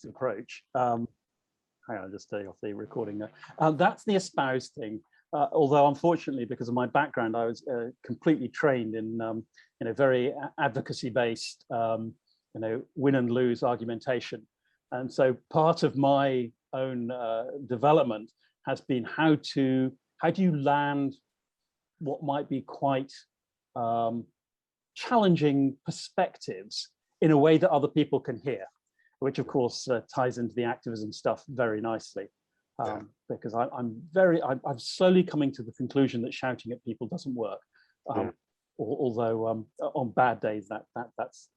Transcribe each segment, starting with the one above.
approach. Hang on, just stay off the recording there. That's the espouse thing. Although unfortunately, because of my background, I was completely trained in very advocacy-based, win and lose argumentation, and so part of my own development has been how do you land what might be quite challenging perspectives in a way that other people can hear, which of course ties into the activism stuff very nicely. Because I'm slowly coming to the conclusion that shouting at people doesn't work. Although on bad days that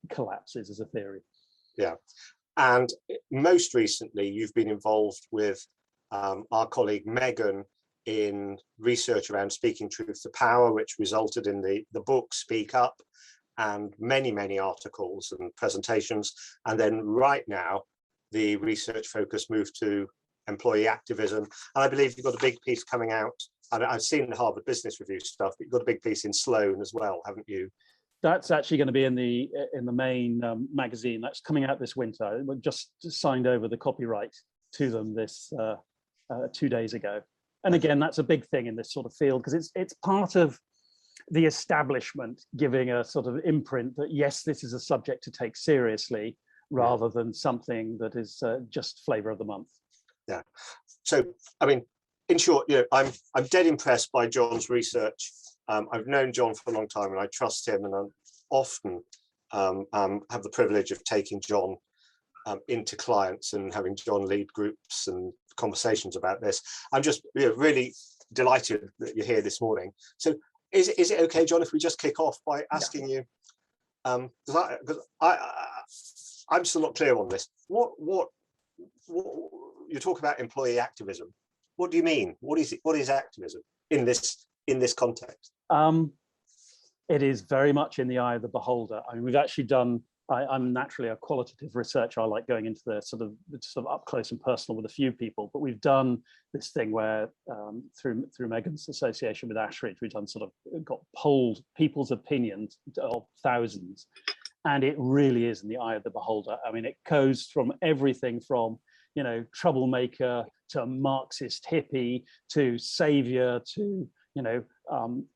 collapses as a theory. Yeah, and most recently you've been involved with our colleague Megan in research around speaking truth to power, which resulted in the book Speak Up, and many articles and presentations. And then right now the research focus moved to employee activism, and I believe you've got a big piece coming out. I've seen the Harvard Business Review stuff, but you've got a big piece in Sloan as well, haven't you? That's actually going to be in the main magazine that's coming out this winter. We just signed over the copyright to them this 2 days ago. And again, that's a big thing in this sort of field, because it's part of the establishment giving a sort of imprint that yes, this is a subject to take seriously, rather than something that is just flavor of the month. Yeah. So, I mean, in short, I'm dead impressed by John's research. I've known John for a long time, and I trust him, and I often have the privilege of taking John into clients and having John lead groups and conversations about this. I'm just really delighted that you're here this morning. So, is it okay, John, if we just kick off by asking you, because I'm still not clear on this. What you talk about employee activism. What do you mean? What is it? What is activism in this context? It is very much in the eye of the beholder. I mean, we've actually done. I'm naturally a qualitative researcher. I like going into the sort of up close and personal with a few people. But we've done this thing where through Megan's association with Ashridge, we've done polled people's opinions of thousands, and it really is in the eye of the beholder. I mean, it goes from everything from troublemaker to Marxist hippie to savior to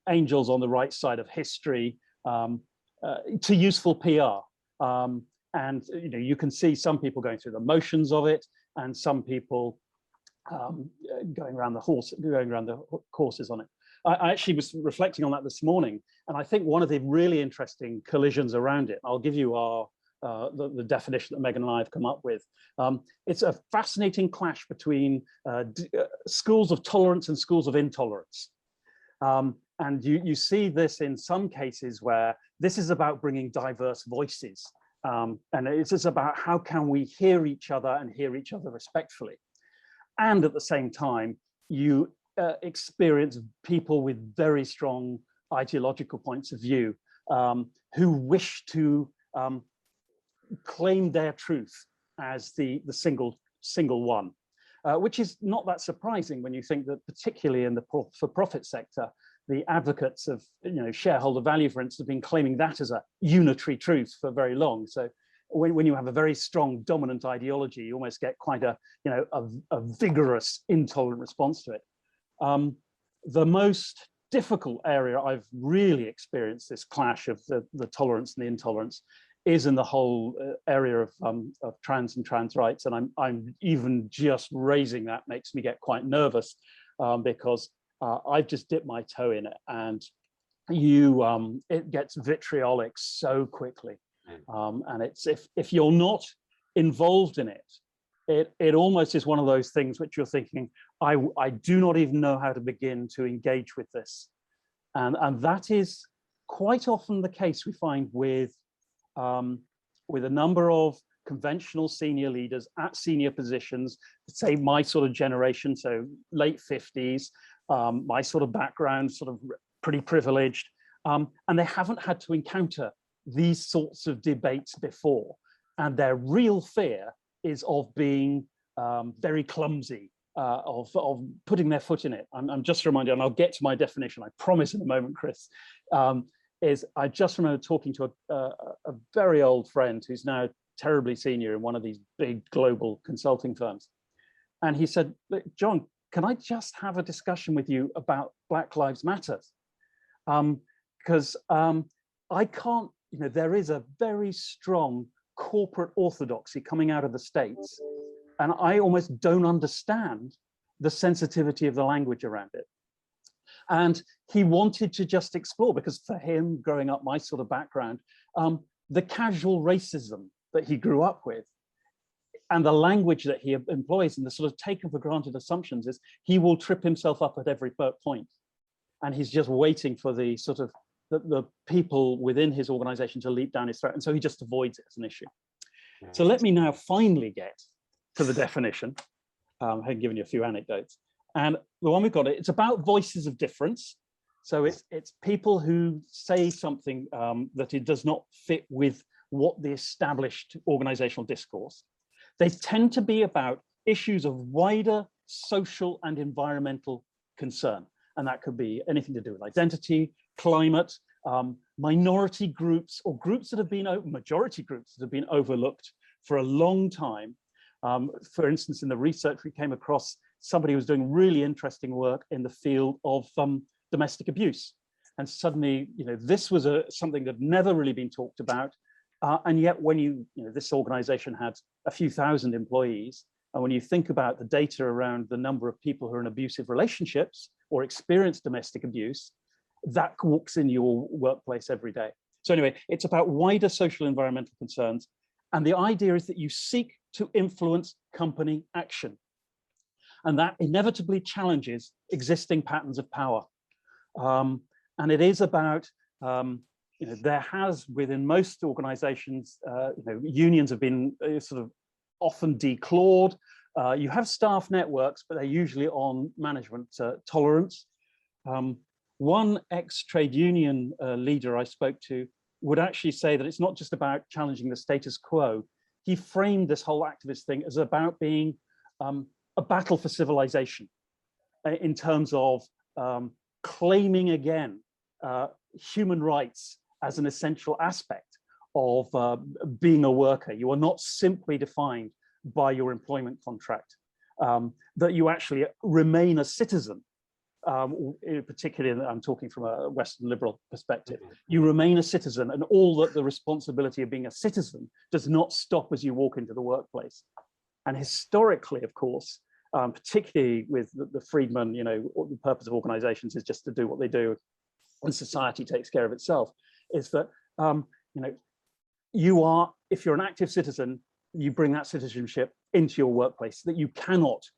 angels on the right side of history to useful PR. And you can see some people going through the motions of it, and some people going around the courses on it. I actually was reflecting on that this morning, and I think one of the really interesting collisions around it, I'll give you the definition that Megan and I have come up with. It's a fascinating clash between schools of tolerance and schools of intolerance. And you see this in some cases where this is about bringing diverse voices. And it's just about how can we hear each other and hear each other respectfully. And at the same time, you experience people with very strong ideological points of view who wish to claim their truth as the single one, which is not that surprising when you think that particularly in the for-profit sector, the advocates of shareholder value, for instance, have been claiming that as a unitary truth for very long. So when you have a very strong dominant ideology, you almost get quite a vigorous intolerant response to it. The most difficult area I've really experienced this clash of the tolerance and the intolerance is in the whole area of trans and trans rights, and I'm even just raising that makes me get quite nervous because I've just dipped my toe in it, and it gets vitriolic so quickly, and it's if you're not involved in it, it almost is one of those things which you're thinking, I do not even know how to begin to engage with this, and that is quite often the case we find with a number of conventional senior leaders at senior positions, say my sort of generation, so late 50s, my sort of background, sort of pretty privileged, and they haven't had to encounter these sorts of debates before. And their real fear is of being very clumsy, of putting their foot in it. I'm just reminded, and I'll get to my definition, I promise in a moment, Chris, I just remember talking to a very old friend who's now terribly senior in one of these big global consulting firms. And he said, "Look, John, can I just have a discussion with you about Black Lives Matter? Because I can't, there is a very strong corporate orthodoxy coming out of the States, and I almost don't understand the sensitivity of the language around it." And he wanted to just explore, because for him, growing up, my sort of background, the casual racism that he grew up with and the language that he employs and the sort of taken for granted assumptions is he will trip himself up at every point. And he's just waiting for the sort of the people within his organization to leap down his throat. And so he just avoids it as an issue. So let me now finally get to the definition. I've given you a few anecdotes. And the one we've got, it's about voices of difference. So it's people who say something that it does not fit with what the established organizational discourse. They tend to be about issues of wider social and environmental concern. And that could be anything to do with identity, climate, minority groups, or groups that have been, majority groups that have been overlooked for a long time. For instance, in the research, we came across somebody who was doing really interesting work in the field of domestic abuse. And suddenly, this was something that had never really been talked about. And yet when this organization had a few thousand employees, and when you think about the data around the number of people who are in abusive relationships or experience domestic abuse, that walks in your workplace every day. So anyway, it's about wider social environmental concerns. And the idea is that you seek to influence company action. And that inevitably challenges existing patterns of power. And it is about, there has, within most organizations, unions have been sort of often declawed. You have staff networks, but they're usually on management tolerance. One ex-trade union leader I spoke to would actually say that it's not just about challenging the status quo. He framed this whole activist thing as about being a battle for civilization in terms of claiming again human rights as an essential aspect of being a worker. You are not simply defined by your employment contract, that you actually remain a citizen. Particularly, I'm talking from a Western liberal perspective. You remain a citizen, and all that the responsibility of being a citizen does not stop as you walk into the workplace. And historically, of course, particularly with the Friedman, the purpose of organizations is just to do what they do, and society takes care of itself, is that, you are, if you're an active citizen, you bring that citizenship into your workplace, that you cannot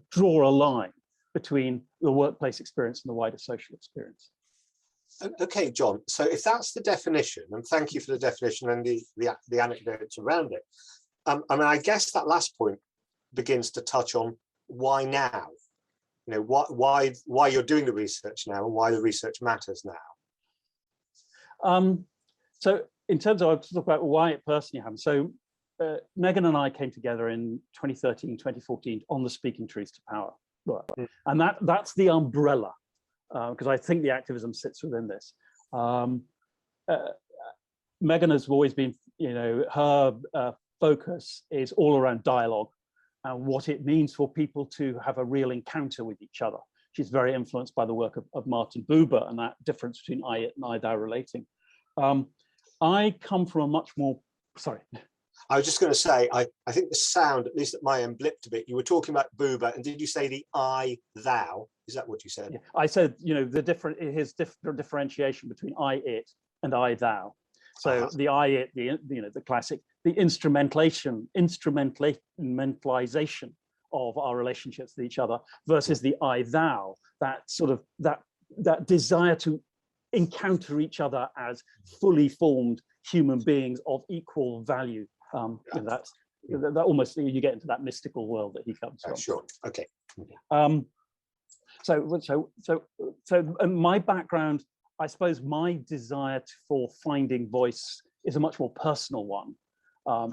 draw a line between the workplace experience and the wider social experience. Okay, John, so if that's the definition, and thank you for the definition and the anecdotes around it, I guess that last point begins to touch on why now, why you're doing the research now and why the research matters now. So in terms of, I'll talk about why it personally happened. So Megan and I came together in 2013, 2014 on the Speaking Truth to Power work. And that's the umbrella, because I think the activism sits within this. Megan has always been, her focus is all around dialogue and what it means for people to have a real encounter with each other. She's very influenced by the work of Martin Buber and that difference between I, it, and I, thou relating. I come from a much more, sorry. I was just going to say, I think the sound, at least at my end, blipped a bit. You were talking about Buber, and did you say the I, thou? Is that what you said? Yeah, I said, his differentiation between I, it, and I, thou. So the I, it, the classic, the instrumentalization of our relationships with each other versus the I, thou, that sort of, that desire to encounter each other as fully formed human beings of equal value. That almost, you get into that mystical world that he comes from. Sure. Okay. So my background, I suppose, my desire for finding voice is a much more personal one.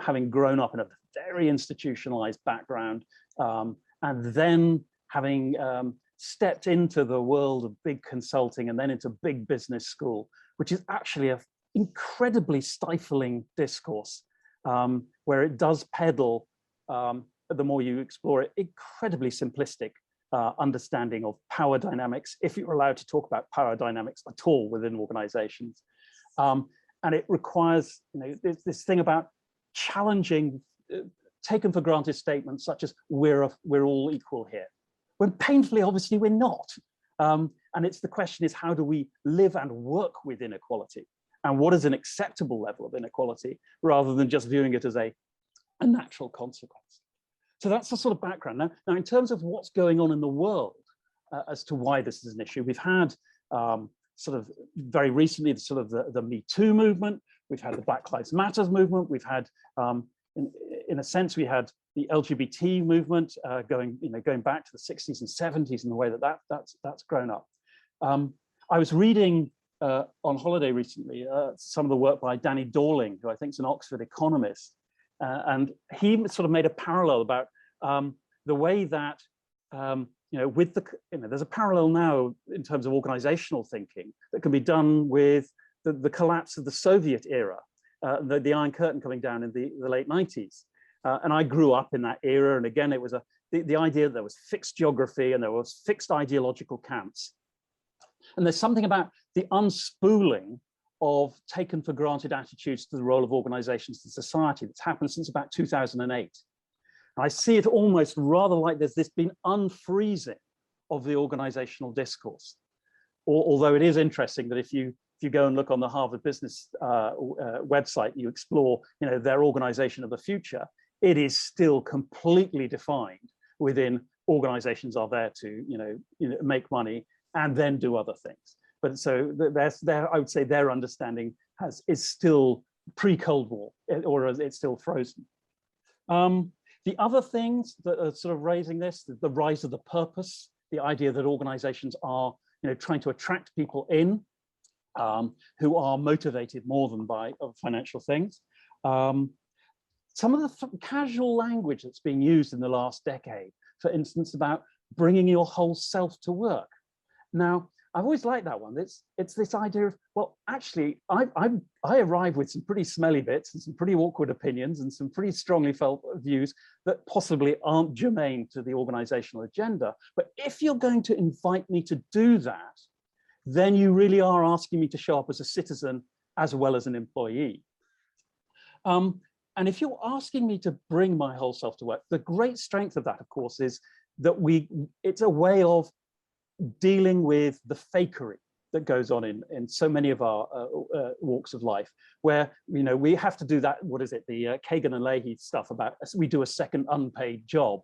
Having grown up in a very institutionalized background, and then having stepped into the world of big consulting and then into big business school, which is actually an incredibly stifling discourse. where it does peddle, the more you explore it, incredibly simplistic understanding of power dynamics, if you're allowed to talk about power dynamics at all within organizations. And it requires, this thing about challenging taken for granted statements such as we're all equal here, when painfully, obviously, we're not. And it's the question is, how do we live and work with inequality? And what is an acceptable level of inequality, rather than just viewing it as a natural consequence? So that's the sort of background. Now, in terms of what's going on in the world as to why this is an issue, we've had sort of very recently the Me Too movement. We've had the Black Lives Matter movement. We've had, in a sense, we had the LGBT movement going back to the 60s and 70s in the way that's grown up. I was reading on holiday recently some of the work by Danny Dorling, who I think is an Oxford economist, and he sort of made a parallel about the way that with there's a parallel now in terms of organizational thinking that can be done with the collapse of the Soviet era, the Iron Curtain coming down in the late 90s. And I grew up in that era. And again, it was the idea that there was fixed geography and there was fixed ideological camps. And there's something about the unspooling of taken for granted attitudes to the role of organizations in society that's happened since about 2008. And I see it almost rather like there's been unfreezing of the organizational discourse. Although it is interesting that if you go and look on the Harvard Business website, you explore their organization of the future, it is still completely defined within organizations are there to make money and then do other things. But so I would say their understanding is still pre-Cold War, or it's still frozen. The other things that are sort of raising this, the rise of the purpose, the idea that organizations are trying to attract people in who are motivated more than by financial things. Some of the casual language that's been used in the last decade, for instance, about bringing your whole self to work. Now, I've always liked that one. It's this idea of, well, actually, I arrive with some pretty smelly bits and some pretty awkward opinions and some pretty strongly felt views that possibly aren't germane to the organizational agenda. But if you're going to invite me to do that, then you really are asking me to show up as a citizen as well as an employee. And if you're asking me to bring my whole self to work, the great strength of that, of course, is that it's a way of dealing with the fakery that goes on in so many of our walks of life, where we have to do that. What is it? The Kagan and Leahy stuff about we do a second unpaid job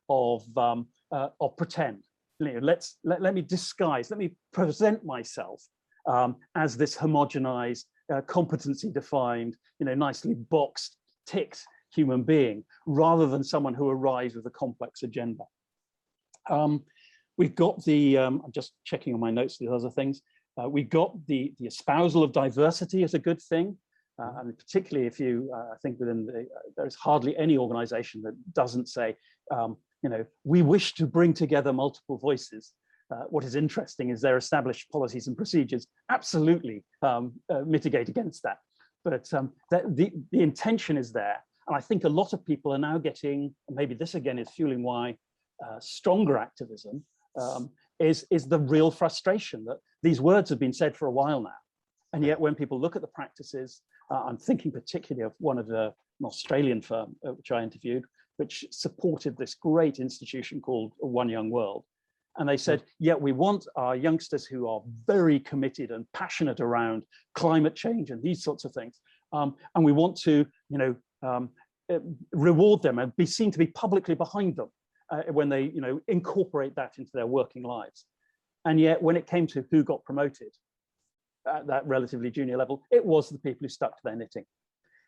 of pretend. Let me disguise. Let me present myself as this homogenized, competency defined, nicely boxed, ticked human being, rather than someone who arrives with a complex agenda. We've got I'm just checking on my notes, the other things. We've got the espousal of diversity as a good thing. And particularly if I think there's hardly any organization that doesn't say, we wish to bring together multiple voices. What is interesting is their established policies and procedures absolutely mitigate against that. But the intention is there. And I think a lot of people are now getting, maybe this again is fueling why stronger activism is the real frustration that these words have been said for a while now. And yet when people look at the practices, I'm thinking particularly of an Australian firm, which I interviewed, which supported this great institution called One Young World. And they said, yeah, we want our youngsters who are very committed and passionate around climate change and these sorts of things. And we want to, reward them and be seen to be publicly behind them when they, incorporate that into their working lives. And yet when it came to who got promoted at that relatively junior level, it was the people who stuck to their knitting.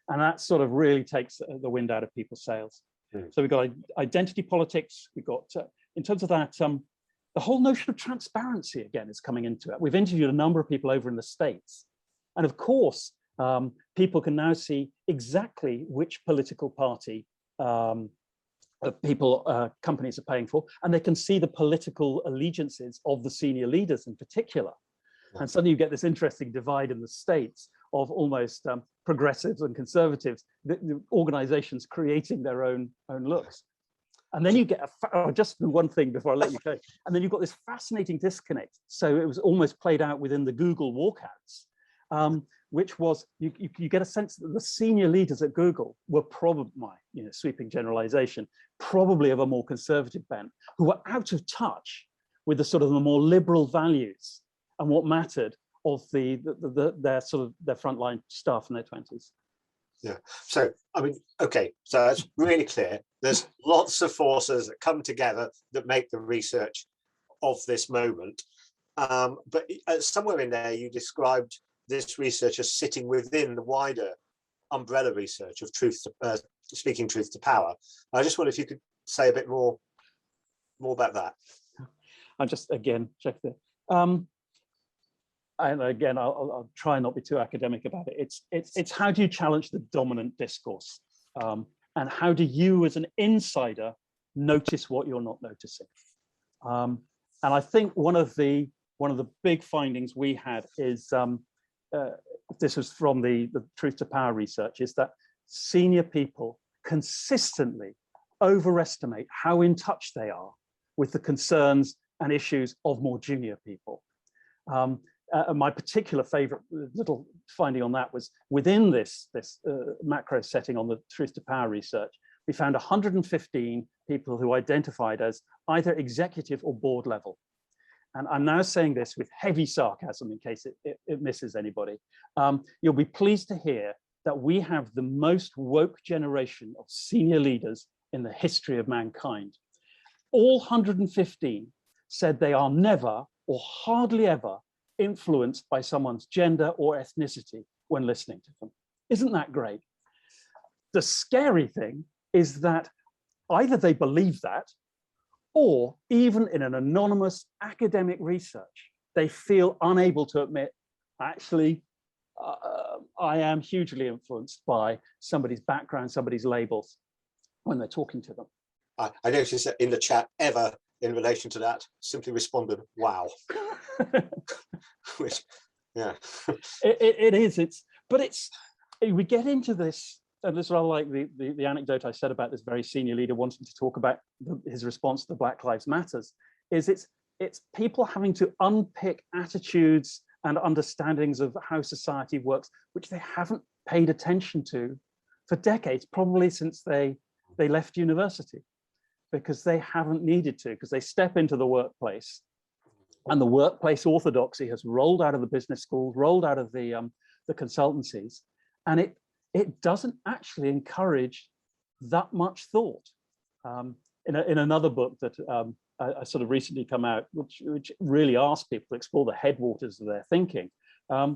And that sort of really takes the wind out of people's sails. So we've got identity politics. We've got, in terms of that, the whole notion of transparency, again, is coming into it. We've interviewed a number of people over in the States. And of course, people can now see exactly which political party companies are paying for, and they can see the political allegiances of the senior leaders in particular. And suddenly you get this interesting divide in the States of almost progressives and conservatives, the organizations creating their own looks. And then you get just the one thing before I let you go. And then you've got this fascinating disconnect. So it was almost played out within the Google walkouts, which was you get a sense that the senior leaders at Google were probably, sweeping generalization, probably of a more conservative bent, who were out of touch with the sort of the more liberal values and what mattered of their frontline staff in their 20s. Yeah. So, I mean, okay, so that's really clear. There's lots of forces that come together that make the research of this moment. But somewhere in there, you described this research as sitting within the wider umbrella research of speaking truth to power. I just wonder if you could say a bit more about that. I'll just again check the. And again, I'll try not be too academic about it. It's how do you challenge the dominant discourse, and how do you, as an insider, notice what you're not noticing? And I think one of the big findings we had is this was from the Truth to Power research, is that senior people consistently overestimate how in touch they are with the concerns and issues of more junior people. My particular favorite little finding on that was within this macro setting on the Truth to Power research, we found 115 people who identified as either executive or board level. And I'm now saying this with heavy sarcasm in case it misses anybody. You'll be pleased to hear that we have the most woke generation of senior leaders in the history of mankind. All 115 said they are never or hardly ever influenced by someone's gender or ethnicity when listening to them. Isn't that great? The scary thing is that either they believe that, or even in an anonymous academic research, they feel unable to admit, actually, I am hugely influenced by somebody's background, somebody's labels when they're talking to them. I noticed that in the chat, Eva, in relation to that, simply responded, wow. Which, yeah. it is, we get into this, and this is rather like the anecdote I said about this very senior leader wanting to talk about his response to the Black Lives Matters, is it's people having to unpick attitudes and understandings of how society works, which they haven't paid attention to for decades, probably since they left university, because they haven't needed to, because they step into the workplace and the workplace orthodoxy has rolled out of the business schools, rolled out of the consultancies, and it doesn't actually encourage that much thought. In another book that I sort of recently come out, which really asks people to explore the headwaters of their thinking. I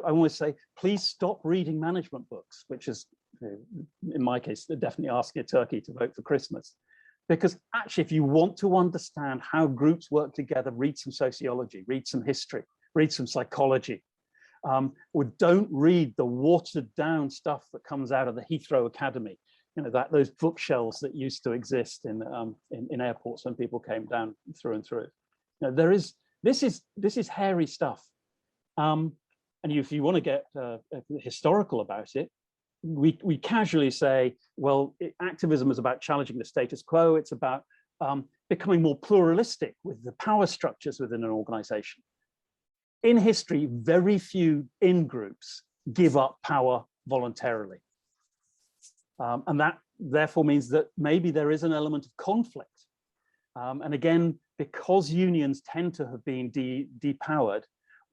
always say, please stop reading management books, which is, in my case, definitely asking a turkey to vote for Christmas. Because actually, if you want to understand how groups work together, read some sociology, read some history, read some psychology. Or don't read the watered down stuff that comes out of the Heathrow Academy. Those bookshelves that used to exist in airports when people came down through and through. This is hairy stuff. And if you want to get historical about it, we casually say, well, activism is about challenging the status quo. It's about becoming more pluralistic with the power structures within an organization. In history, very few in-groups give up power voluntarily. And that therefore means that maybe there is an element of conflict. And again, because unions tend to have been depowered,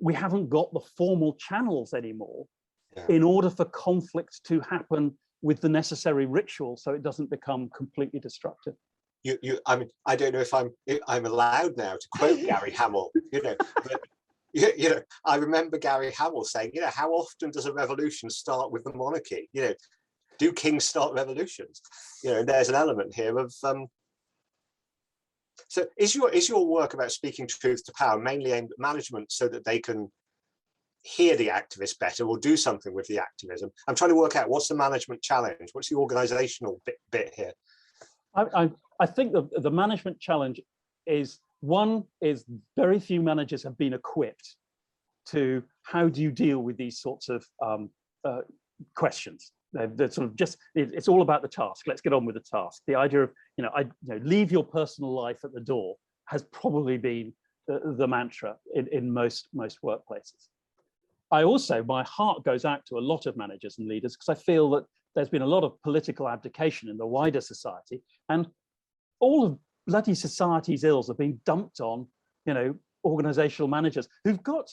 we haven't got the formal channels anymore in order for conflict to happen with the necessary ritual, so it doesn't become completely destructive. I mean, I don't know if I'm allowed now to quote Gary Hamel, but I remember Gary Hamel saying, how often does a revolution start with the monarchy? Do kings start revolutions? And there's an element here of. So is your work about speaking truth to power mainly aimed at management so that they can hear the activists better or do something with the activism? I'm trying to work out what's the management challenge, what's the organizational bit here. I think the management challenge is very few managers have been equipped to how do you deal with these sorts of questions. They're sort of just, it's all about the task. Let's get on with the task. The idea of, leave your personal life at the door has probably been the mantra in most workplaces. My heart goes out to a lot of managers and leaders, because I feel that there's been a lot of political abdication in the wider society, and all of bloody society's ills are being dumped on, organizational managers who've got,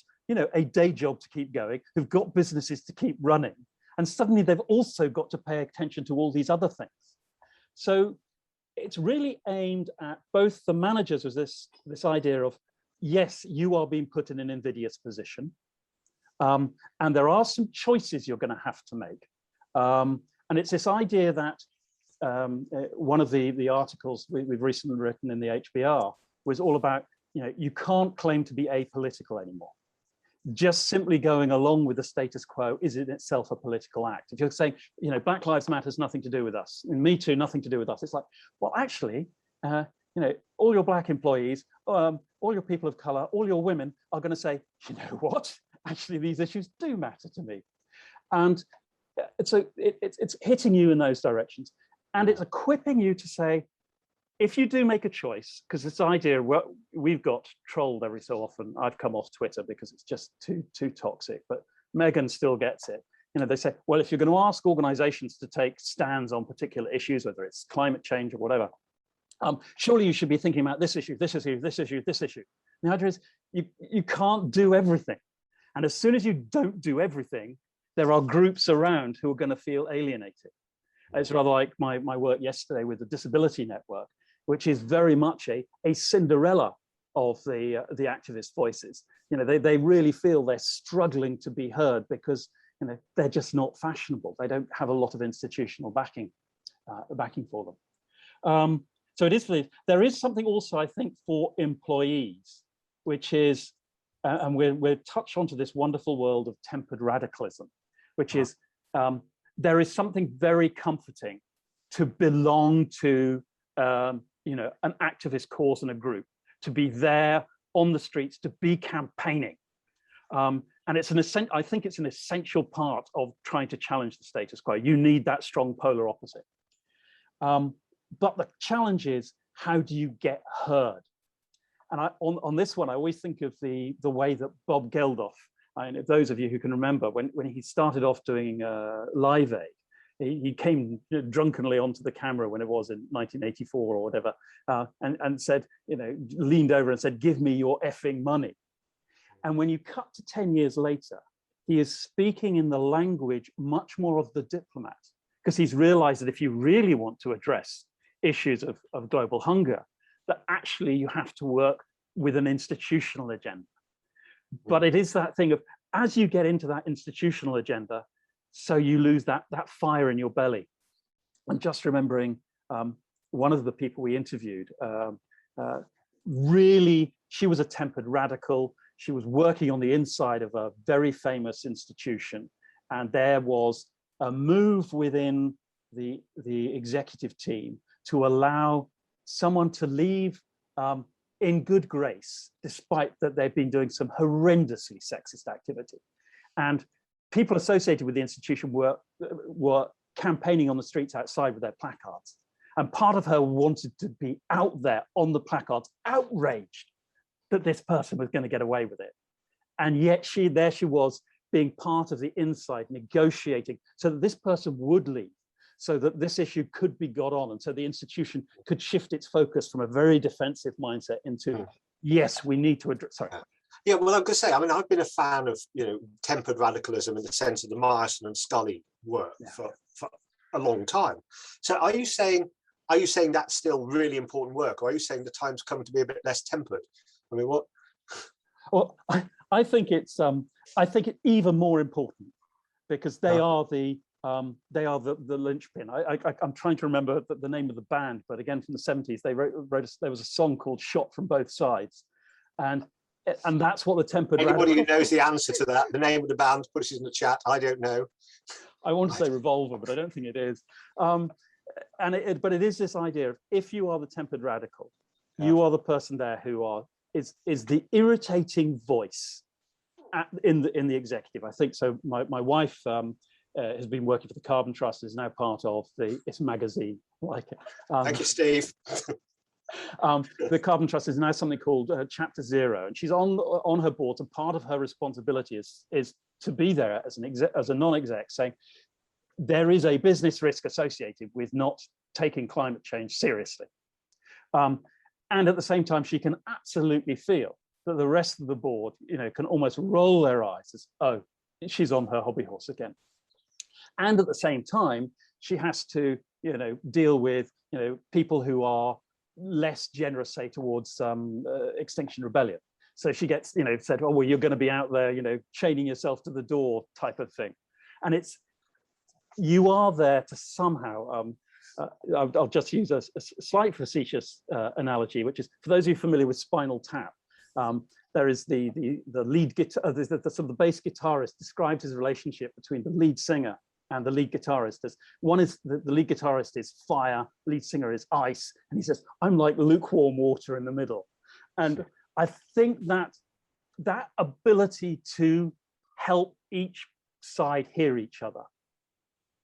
a day job to keep going, who've got businesses to keep running. And suddenly they've also got to pay attention to all these other things. So it's really aimed at both the managers with this idea of, yes, you are being put in an invidious position. And there are some choices you're going to have to make. And it's this idea that one of the articles we've recently written in the HBR was all about, you can't claim to be apolitical anymore. Just simply going along with the status quo is in itself a political act. If you're saying, Black Lives Matter has nothing to do with us, and Me Too, nothing to do with us, it's like, well, actually, all your Black employees, all your people of color, all your women are going to say, you know what? Actually, these issues do matter to me. And so it's hitting you in those directions. And it's equipping you to say, if you do make a choice, because this idea, we've got trolled every so often. I've come off Twitter because it's just too toxic, but Megan still gets it. They say, well, if you're going to ask organizations to take stands on particular issues, whether it's climate change or whatever, surely you should be thinking about this issue, this issue, this issue, this issue. The idea is you can't do everything. And as soon as you don't do everything, there are groups around who are going to feel alienated. It's rather like my work yesterday with the Disability Network, which is very much a Cinderella of the activist voices. They really feel they're struggling to be heard because they're just not fashionable. They don't have a lot of institutional backing for them. So there is something also, I think, for employees, which is, and we'll touch onto this wonderful world of tempered radicalism, which is, there is something very comforting to belong to an activist cause and a group, to be there on the streets, to be campaigning. And I think it's an essential part of trying to challenge the status quo. You need that strong polar opposite. But the challenge is, how do you get heard? And on this one, I always think of the way that Bob Geldof, those of you who can remember, when he started off doing Live Aid, he came drunkenly onto the camera when it was in 1984 or whatever, and said, leaned over and said, "Give me your effing money." And when you cut to 10 years later, he is speaking in the language much more of the diplomat, because he's realized that if you really want to address issues of global hunger, that actually you have to work with an institutional agenda. But it is that thing of, as you get into that institutional agenda, so you lose that fire in your belly. I'm just remembering one of the people we interviewed, really, she was a tempered radical. She was working on the inside of a very famous institution. And there was a move within the executive team to allow someone to leave in good grace, despite that they've been doing some horrendously sexist activity. And people associated with the institution were campaigning on the streets outside with their placards. And part of her wanted to be out there on the placards, outraged that this person was going to get away with it. And yet there she was, being part of the inside, negotiating so that this person would leave, so that this issue could be got on, and so the institution could shift its focus from a very defensive mindset into, yes, we need to address, sorry. Yeah, well, I'm going to say, I've been a fan of, tempered radicalism in the sense of the Myerson and Scully work for a long time. So are you saying that's still really important work, or are you saying the time's come to be a bit less tempered? I mean, what? Well, I think it's even more important, because they are the linchpin. I'm trying to remember the name of the band, but again from the 70s, they wrote there was a song called "Shot from Both Sides," and that's what the tempered. Anybody who knows the answer to that, the name of the band, put it in the chat. I don't know. I want to say Revolver, but I don't think it is. But it is this idea of, if you are the tempered radical, you are the person there who is the irritating voice in the executive. I think so. My wife has been working for the Carbon Trust, is now part of its magazine. Like, thank you, Steve. The Carbon Trust is now something called Chapter Zero, and she's on her board. And part of her responsibility is to be there as a non-exec, saying there is a business risk associated with not taking climate change seriously. And at the same time, she can absolutely feel that the rest of the board, can almost roll their eyes as, oh, she's on her hobby horse again. And at the same time, she has to, deal with, people who are less generous, say, towards Extinction Rebellion. So she gets, said, oh, well, you're going to be out there, chaining yourself to the door type of thing. And you are there to somehow, I'll just use a slight facetious analogy, which is, for those of you familiar with Spinal Tap, there is the lead guitar, the sort of the bass guitarist described his relationship between the lead singer and the lead guitarist as one is the lead guitarist is fire, lead singer is ice, and he says, I'm like lukewarm water in the middle. And I think that ability to help each side hear each other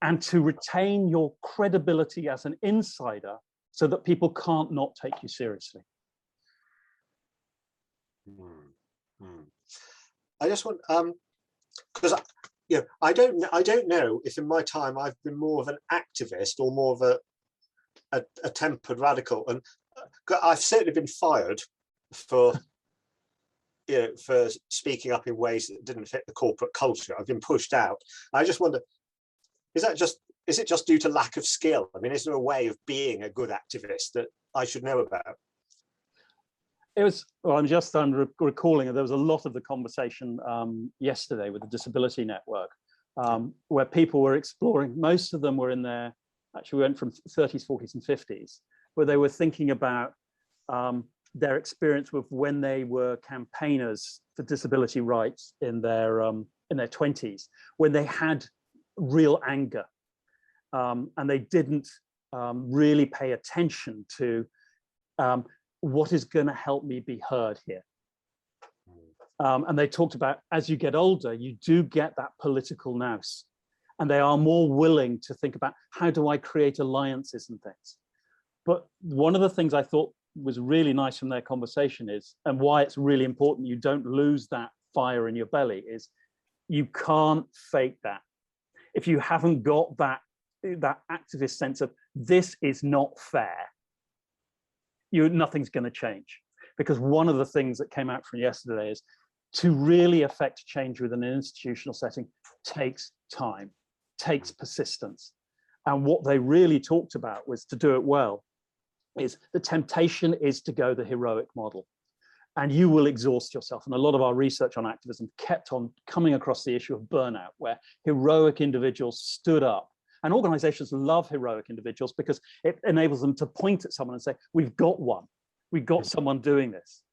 and to retain your credibility as an insider so that people can't not take you seriously. I just want, because I don't know if in my time I've been more of an activist or more of a tempered radical, and I've certainly been fired for for speaking up in ways that didn't fit the corporate culture. I've been pushed out. I just wonder, is it just due to lack of skill? I mean, is there a way of being a good activist that I should know about? It was, well, I'm recalling there was a lot of the conversation yesterday with the Disability Network, where people were exploring, most of them were in their, actually we went from 30s, 40s and 50s, where they were thinking about their experience with when they were campaigners for disability rights in their 20s, when they had real anger and they didn't really pay attention to what is going to help me be heard here. And they talked about, as you get older, you do get that political nous, and they are more willing to think about, how do I create alliances and things? But one of the things I thought was really nice from their conversation is, and why it's really important you don't lose that fire in your belly, is you can't fake that. If you haven't got that activist sense of, this is not fair, nothing's going to change. Because one of the things that came out from yesterday is, to really affect change within an institutional setting takes time, takes persistence. And what they really talked about was, to do it well, is the temptation is to go the heroic model, and you will exhaust yourself. And a lot of our research on activism kept on coming across the issue of burnout, where heroic individuals stood up. And organizations love heroic individuals because it enables them to point at someone and say, we've got one, we've got someone doing this.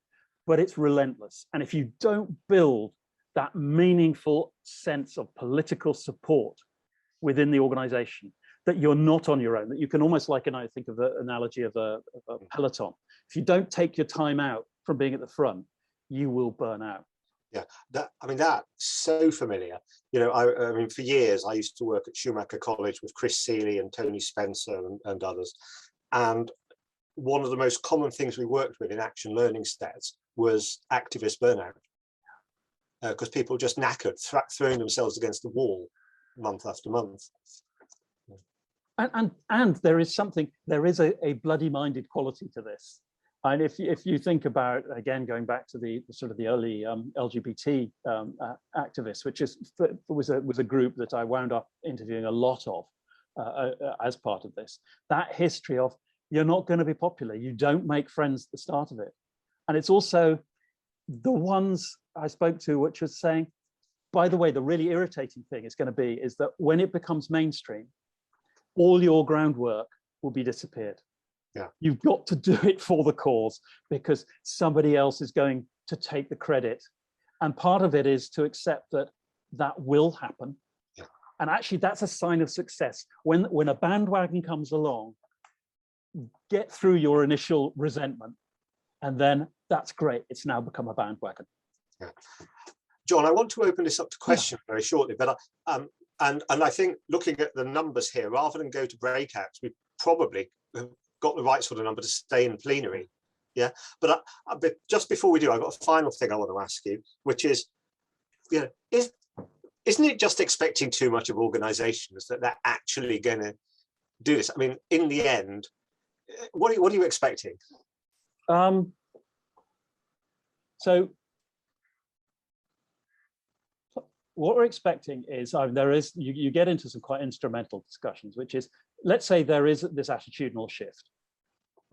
But it's relentless. And if you don't build that meaningful sense of political support within the organization, that you're not on your own, that you can almost, like, and I think of the analogy of a peloton. If you don't take your time out from being at the front, you will burn out. Yeah, that's so familiar. I mean, for years, I used to work at Schumacher College with Chris Seeley and Tony Spencer and others. And one of the most common things we worked with in action learning sets was activist burnout. Because people just knackered, throwing themselves against the wall month after month. And there is a bloody-minded quality to this. And if you think about, again, going back to the sort of the early LGBT activists, which was a group that I wound up interviewing a lot of as part of this, that history of, you're not going to be popular, you don't make friends at the start of it. And it's also the ones I spoke to, which was saying, by the way, the really irritating thing is that when it becomes mainstream, all your groundwork will be disappeared. Yeah. You've got to do it for the cause, because somebody else is going to take the credit. And part of it is to accept that will happen. Yeah. And actually, that's a sign of success. When a bandwagon comes along, get through your initial resentment, and then that's great. It's now become a bandwagon. Yeah. John, I want to open this up to questions very shortly, but and I think looking at the numbers here, rather than go to breakouts, we probably have got the right sort of number to stay in plenary. Yeah, but just before we do, I've got a final thing I want to ask you, which is, you know, isn't it just expecting too much of organisations that they're actually going to do this? I mean, in the end, what are you expecting? So what we're expecting is you get into some quite instrumental discussions, which is, let's say there is this attitudinal shift.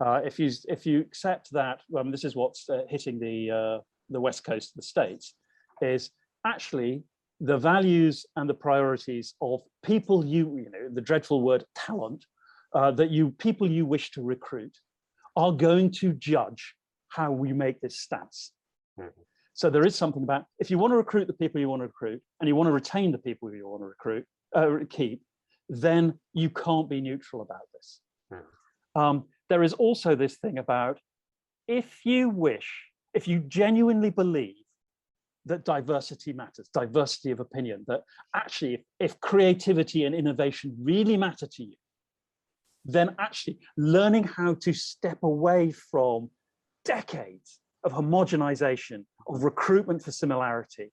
If you accept that, this is what's hitting the west coast of the States, is actually the values and the priorities of people the dreadful word talent, people you wish to recruit are going to judge how we make this stance. Mm-hmm. So there is something about, if you want to recruit the people you want to recruit and you want to retain the people you want to keep, then you can't be neutral about this. Mm-hmm. There is also this thing about, if you genuinely believe that diversity matters, diversity of opinion, that actually if creativity and innovation really matter to you, then actually learning how to step away from decades of homogenization, of recruitment for similarity,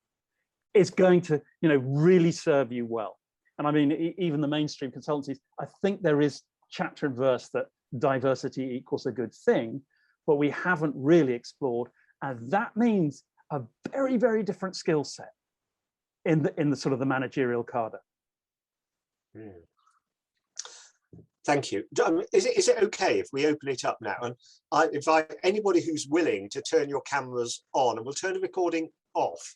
is going to really serve you well. And I mean, even the mainstream consultancies, I think there is chapter and verse that diversity equals a good thing, but we haven't really explored, and that means a very, very different skill set in the sort of the managerial cadre. Mm. Thank you. Is it okay if we open it up now? And I invite anybody who's willing to turn your cameras on, and we'll turn the recording off